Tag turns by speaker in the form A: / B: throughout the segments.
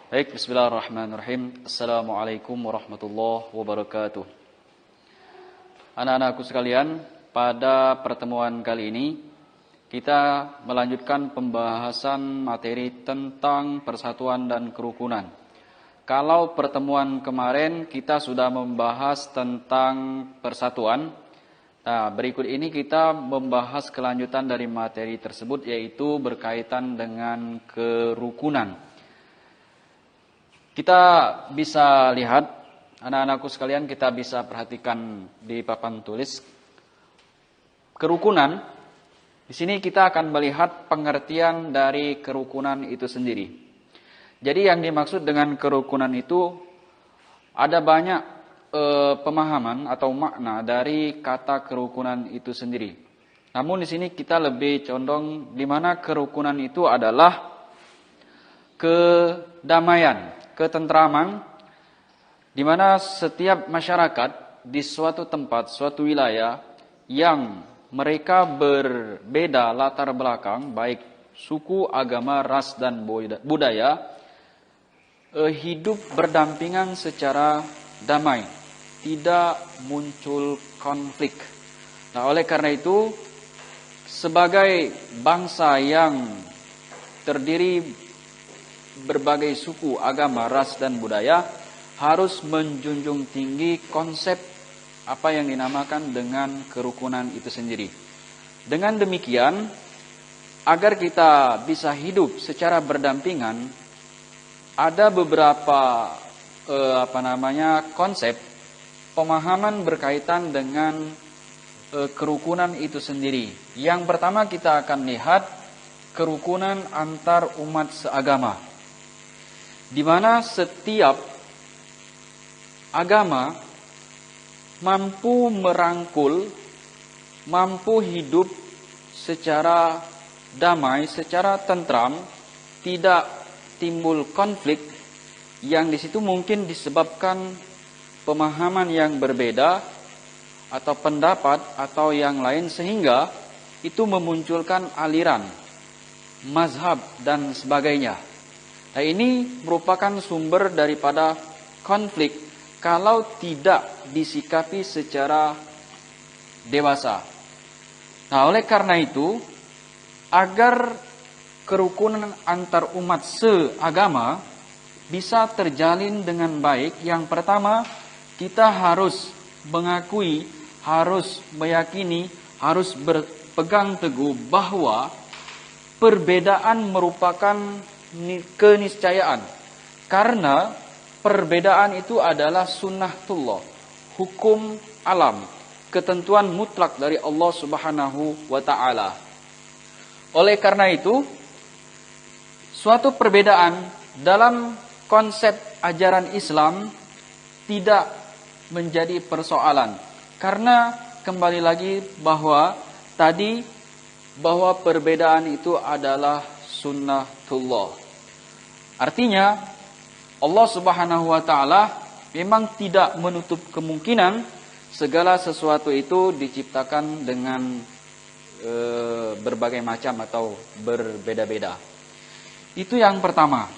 A: Baik, bismillahirrahmanirrahim. Assalamualaikum warahmatullahi wabarakatuh. Anak-anakku sekalian, pada pertemuan kali ini kita melanjutkan pembahasan materi tentang persatuan dan kerukunan. Kalau pertemuan kemarin kita sudah membahas tentang persatuan, nah berikut ini kita membahas kelanjutan dari materi tersebut, yaitu berkaitan dengan kerukunan. Kita bisa lihat, anak-anakku sekalian, kita bisa perhatikan di papan tulis kerukunan. Di sini kita akan melihat pengertian dari kerukunan itu sendiri. Jadi yang dimaksud dengan kerukunan itu ada banyak pemahaman atau makna dari kata kerukunan itu sendiri. Namun di sini kita lebih condong di mana kerukunan itu adalah kedamaian, ketentraman, di mana setiap masyarakat di suatu tempat, suatu wilayah yang mereka berbeda latar belakang, baik suku, agama, ras, dan budaya, hidup berdampingan secara damai, tidak muncul konflik. Nah, oleh karena itu, sebagai bangsa yang terdiri berbagai suku, agama, ras, dan budaya harus menjunjung tinggi konsep apa yang dinamakan dengan kerukunan itu sendiri. Dengan demikian, agar kita bisa hidup secara berdampingan, ada beberapa konsep pemahaman berkaitan dengan kerukunan itu sendiri. Yang pertama kita akan lihat kerukunan antar umat seagama, di mana setiap agama mampu merangkul, mampu hidup secara damai, secara tentram, tidak timbul konflik, yang di situ mungkin disebabkan pemahaman yang berbeda atau pendapat atau yang lain, sehingga itu memunculkan aliran, mazhab, dan sebagainya. Nah, ini merupakan sumber daripada konflik kalau tidak disikapi secara dewasa. Nah, oleh karena itu, agar kerukunan antar umat seagama bisa terjalin dengan baik, yang pertama kita harus mengakui, harus meyakini, harus berpegang teguh bahwa perbedaan merupakan keniscayaan, karena perbedaan itu adalah sunnatullah, hukum alam, ketentuan mutlak dari Allah Subhanahu wa ta'ala. Oleh karena itu, suatu perbedaan dalam konsep ajaran Islam tidak menjadi persoalan, karena kembali lagi bahwa perbedaan itu adalah sunnatullah. Artinya Allah Subhanahu wa ta'ala memang tidak menutup kemungkinan segala sesuatu itu diciptakan dengan berbagai macam atau berbeda-beda. Itu yang pertama.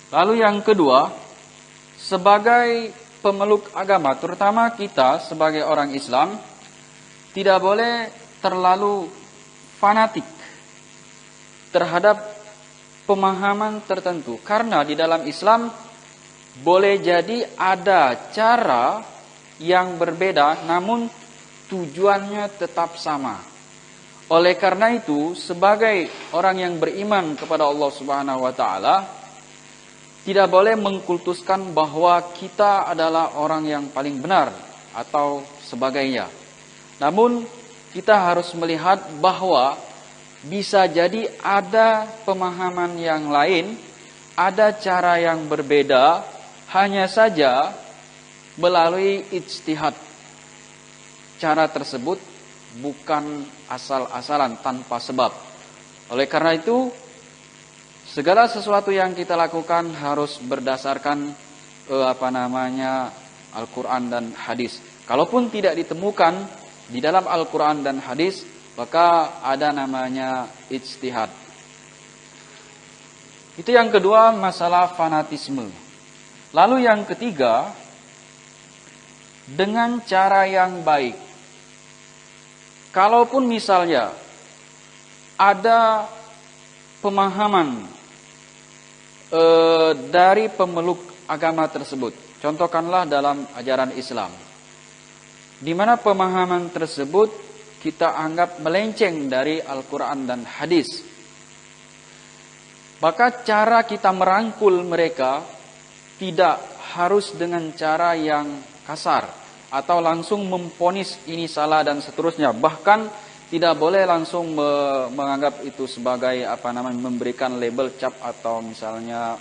A: Lalu yang kedua, sebagai pemeluk agama, terutama kita sebagai orang Islam, tidak boleh terlalu fanatik terhadap pemahaman tertentu, karena di dalam Islam boleh jadi ada cara yang berbeda namun tujuannya tetap sama. Oleh karena itu, sebagai orang yang beriman kepada Allah Subhanahu wa ta'ala, tidak boleh mengkultuskan bahwa kita adalah orang yang paling benar atau sebagainya. Namun kita harus melihat bahwa bisa jadi ada pemahaman yang lain, ada cara yang berbeda, hanya saja melalui ijtihad. Cara tersebut bukan asal-asalan tanpa sebab. Oleh karena itu, segala sesuatu yang kita lakukan harus berdasarkan Al-Quran dan hadis. Kalaupun tidak ditemukan di dalam Al-Quran dan hadis, maka ada namanya ijtihad. Itu yang kedua, masalah fanatisme. Lalu yang ketiga, dengan cara yang baik. Kalaupun misalnya ada pemahaman dari pemeluk agama tersebut, contohkanlah dalam ajaran Islam, di mana pemahaman tersebut kita anggap melenceng dari Al-Quran dan hadis, maka cara kita merangkul mereka tidak harus dengan cara yang kasar atau langsung memponis ini salah dan seterusnya. Bahkan tidak boleh langsung menganggap itu sebagai memberikan label cap atau misalnya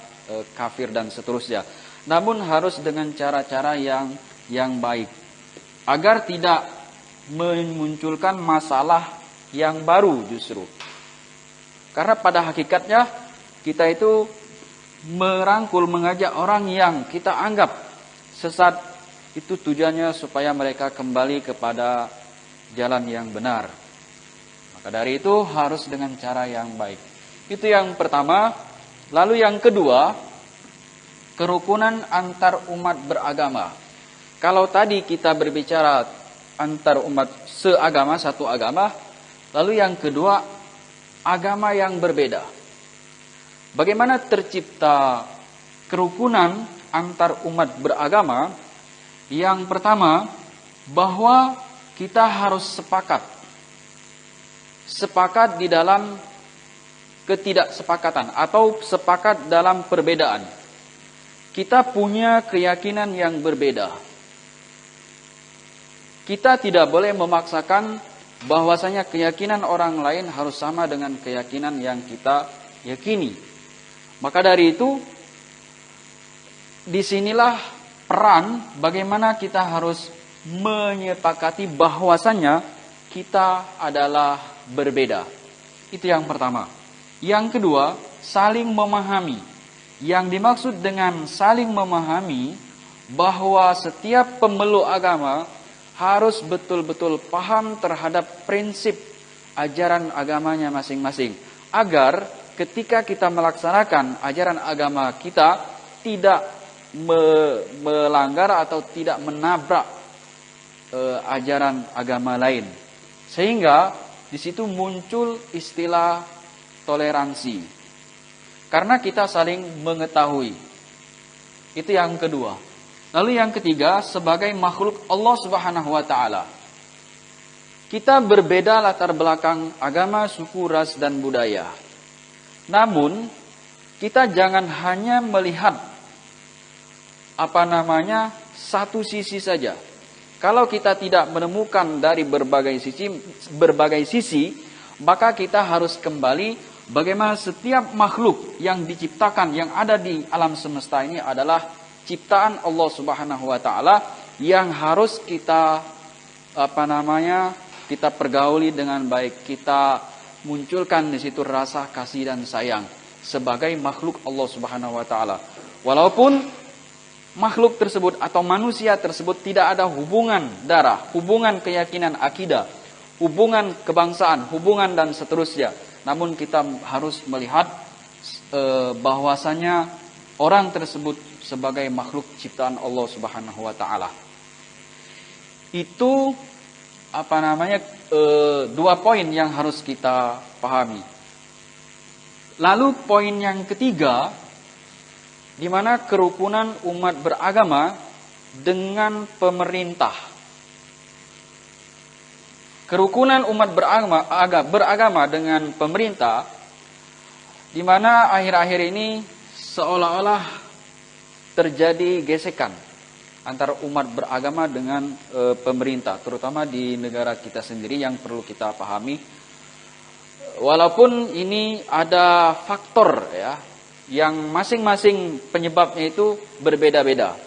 A: kafir dan seterusnya. Namun harus dengan cara-cara yang baik agar tidak memunculkan masalah yang baru justru. Karena pada hakikatnya kita itu merangkul, mengajak orang yang kita anggap sesat, itu tujuannya supaya mereka kembali kepada jalan yang benar. Maka dari itu harus dengan cara yang baik. Itu yang pertama. Lalu yang kedua, kerukunan antar umat beragama. Kalau tadi kita berbicara antar umat seagama, satu agama. Lalu yang kedua, agama yang berbeda. Bagaimana tercipta kerukunan antar umat beragama? Yang pertama, bahwa kita harus sepakat di dalam ketidaksepakatan atau sepakat dalam perbedaan. Kita punya keyakinan yang berbeda. Kita tidak boleh memaksakan bahwasanya keyakinan orang lain harus sama dengan keyakinan yang kita yakini. Maka dari itu, disinilah peran bagaimana kita harus menyepakati bahwasanya kita adalah berbeda. Itu yang pertama. Yang kedua, saling memahami. Yang dimaksud dengan saling memahami, bahwa setiap pemeluk agama harus betul-betul paham terhadap prinsip ajaran agamanya masing-masing, agar ketika kita melaksanakan ajaran agama kita tidak melanggar atau tidak menabrak ajaran agama lain. Sehingga di situ muncul istilah toleransi. Karena kita saling mengetahui. Itu yang kedua. Lalu yang ketiga, sebagai makhluk Allah Subhanahu wa taala. Kita berbeda latar belakang agama, suku, ras dan budaya. Namun, kita jangan hanya melihat satu sisi saja. Kalau kita tidak menemukan dari berbagai sisi, maka kita harus kembali bagaimana setiap makhluk yang diciptakan, yang ada di alam semesta ini adalah ciptaan Allah Subhanahu wa taala yang harus kita kita pergauli dengan baik, kita munculkan di situ rasa kasih dan sayang sebagai makhluk Allah Subhanahu wa taala. Walaupun makhluk tersebut atau manusia tersebut tidak ada hubungan darah, hubungan keyakinan akidah, hubungan kebangsaan, hubungan dan seterusnya. Namun kita harus melihat bahwasanya orang tersebut sebagai makhluk ciptaan Allah Subhanahu wa taala. Itu dua poin yang harus kita pahami. Lalu poin yang ketiga, di mana kerukunan umat beragama dengan pemerintah. Kerukunan umat beragama dengan pemerintah, di mana akhir-akhir ini seolah-olah terjadi gesekan antara umat beragama dengan pemerintah, terutama di negara kita sendiri yang perlu kita pahami. Walaupun ini ada faktor yang masing-masing penyebabnya itu berbeda-beda.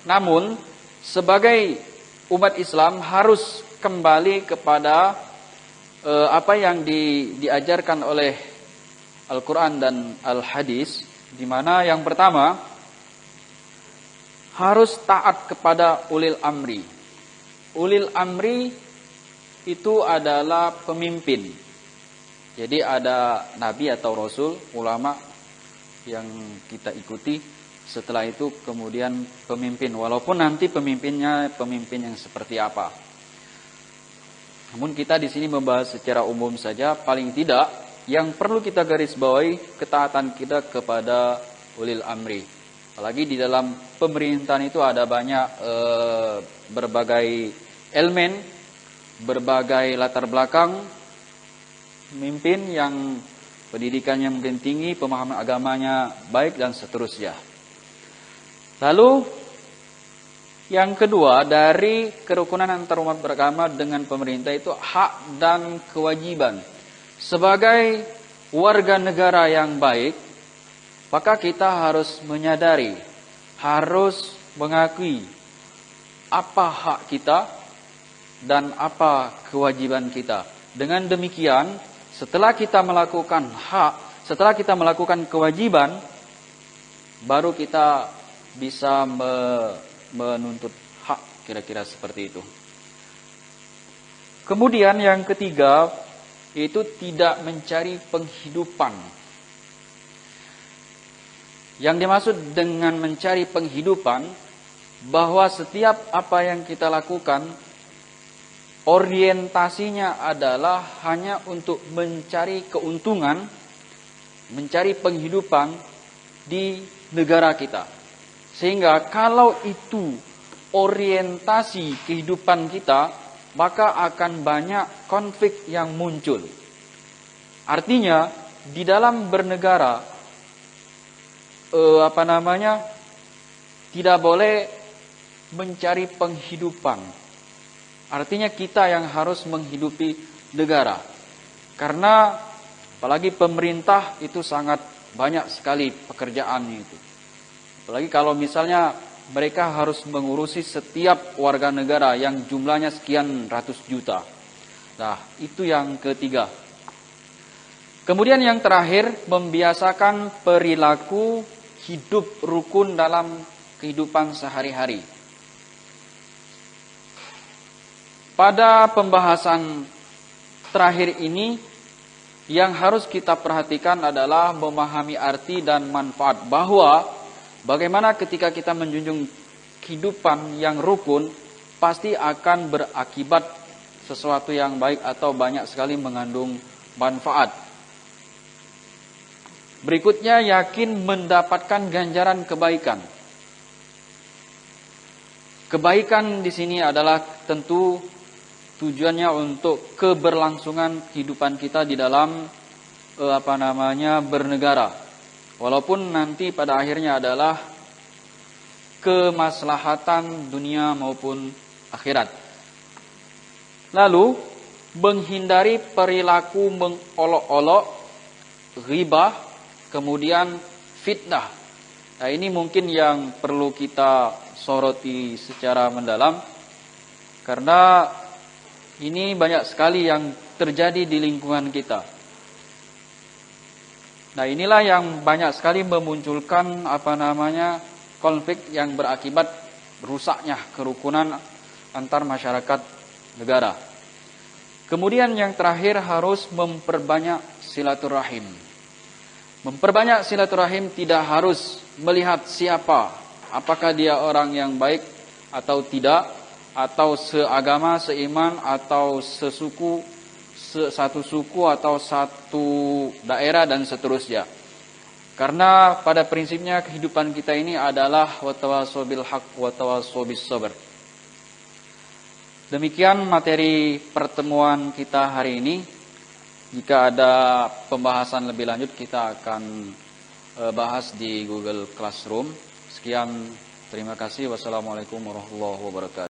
A: Namun sebagai umat Islam harus kembali kepada apa yang diajarkan oleh Al-Quran dan Al-Hadis, di mana yang pertama harus taat kepada ulil amri. Ulil amri itu adalah pemimpin. Jadi ada nabi atau rasul, ulama yang kita ikuti. Setelah itu kemudian pemimpin, walaupun nanti pemimpinnya pemimpin yang seperti apa. Namun kita di sini membahas secara umum saja, paling tidak yang perlu kita garis bawahi ketaatan kita kepada ulil amri. Apalagi di dalam pemerintahan itu ada banyak berbagai elemen, berbagai latar belakang, pemimpin yang pendidikannya mungkin tinggi, pemahaman agamanya baik dan seterusnya. Lalu yang kedua dari kerukunan antar umat beragama dengan pemerintah itu hak dan kewajiban. Sebagai warga negara yang baik, maka kita harus menyadari, harus mengakui apa hak kita dan apa kewajiban kita. Dengan demikian, setelah kita melakukan hak, setelah kita melakukan kewajiban, baru kita bisa menuntut hak, kira-kira seperti itu. Kemudian yang ketiga, yaitu tidak mencari penghidupan. Yang dimaksud dengan mencari penghidupan, bahwa setiap apa yang kita lakukan, orientasinya adalah hanya untuk mencari keuntungan, mencari penghidupan di negara kita. Sehingga kalau itu orientasi kehidupan kita, maka akan banyak konflik yang muncul. Artinya, di dalam bernegara, tidak boleh mencari penghidupan. Artinya kita yang harus menghidupi negara. Karena apalagi pemerintah itu sangat banyak sekali pekerjaannya itu. Apalagi kalau misalnya mereka harus mengurusi setiap warga negara yang jumlahnya sekian ratus juta. Nah, itu yang ketiga. Kemudian yang terakhir, membiasakan perilaku hidup rukun dalam kehidupan sehari-hari. Pada pembahasan terakhir ini, yang harus kita perhatikan adalah memahami arti dan manfaat, bahwa bagaimana ketika kita menjunjung kehidupan yang rukun, pasti akan berakibat sesuatu yang baik atau banyak sekali mengandung manfaat. Berikutnya, yakin mendapatkan ganjaran kebaikan. Kebaikan di sini adalah tentu tujuannya untuk keberlangsungan kehidupan kita di dalam bernegara. Walaupun nanti pada akhirnya adalah kemaslahatan dunia maupun akhirat. Lalu menghindari perilaku mengolok-olok, ghibah, kemudian fitnah. Nah, ini mungkin yang perlu kita soroti secara mendalam, karena ini banyak sekali yang terjadi di lingkungan kita. Nah, inilah yang banyak sekali memunculkan konflik yang berakibat rusaknya kerukunan antar masyarakat negara. Kemudian yang terakhir, harus memperbanyak silaturahim. Memperbanyak silaturahim tidak harus melihat siapa, apakah dia orang yang baik atau tidak, atau seagama, seiman, atau sesuku, satu suku atau satu daerah dan seterusnya. Karena pada prinsipnya kehidupan kita ini adalah watawasau bil haq watawasau bis sabr. Demikian materi pertemuan kita hari ini. Jika ada pembahasan lebih lanjut, kita akan bahas di Google Classroom. Sekian, terima kasih. Wassalamualaikum warahmatullahi wabarakatuh.